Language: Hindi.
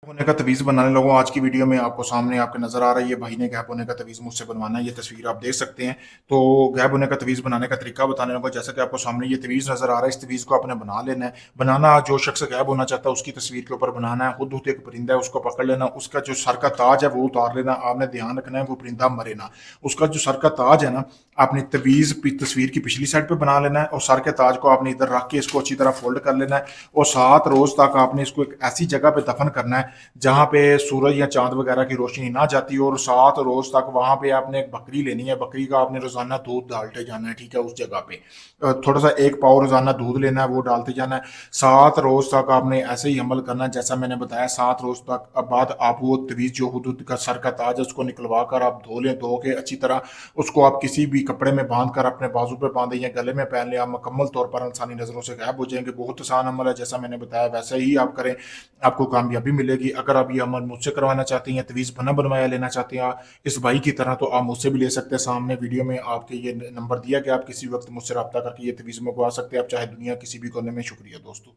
होने का तवीज़ बनाने लोगों आज की वीडियो में आपको सामने आपके नज़र आ रही है भाई ने गैप होने का तवीज़ मुझसे बनवाना है। ये तस्वीर आप देख सकते हैं। तो गैप होने का तवीज़ बनाने का तरीका बताने लगा। जैसा कि आपको सामने ये तवीज़ नज़र आ रहा है, इस तवीज़ को आपने बना लेना है। बनाना जो शख्स गैप होना चाहता है उसकी तस्वीर के ऊपर बनाना है। हुद एक परिंदा है, उसको पकड़ लेना, उसका जो सर का ताज है वो उतार लेना। आपने ध्यान रखना है वो परिंदा मरे ना। उसका जो सर का ताज है ना, आपने तवीज़ तस्वीर की पिछली साइड पे बना लेना है और सर के ताज को आपने इधर रख के इसको अच्छी तरह फोल्ड कर लेना है। और 7 रोज तक आपने इसको एक ऐसी जगह पे दफन करना है जहाँ पे सूरज या चांद वगैरह की रोशनी ना जाती हो। और 7 रोज तक वहां पे आपने एक बकरी लेनी है, बकरी का आपने रोजाना दूध डालते जाना है, ठीक है। उस जगह पे थोड़ा सा 1 पाव रोजाना दूध लेना है, वो डालते जाना है। 7 रोज तक आपने ऐसे ही अमल करना है जैसा मैंने बताया। 7 रोज तक बाद आप वो तवीज जो हुदूद का सर का ताज है उसको निकलवा कर आप धो लें। धो के अच्छी तरह उसको आप किसी भी कपड़े में बांध कर अपने बाजू पे बांधे या गले में पहन ले, आप मुकम्मल तौर पर इंसानी नजरों से गायब हो जाएंगे। बहुत आसान अमल है, जैसा मैंने बताया वैसा ही आप करें, आपको कामयाबी मिलेगी। अगर आप ये अमल मुझसे करवाना चाहते हैं या तवीज़ बना बनवाया लेना चाहते हैं इस भाई की तरह, तो आप मुझसे भी ले सकते हैं। सामने वीडियो में आपके ये नंबर दिया गया, आप किसी वक्त मुझसे रब्ता करके ये तवीज़ मंगवा सकते हैं, आप चाहे दुनिया किसी भी कोने में। शुक्रिया दोस्तों।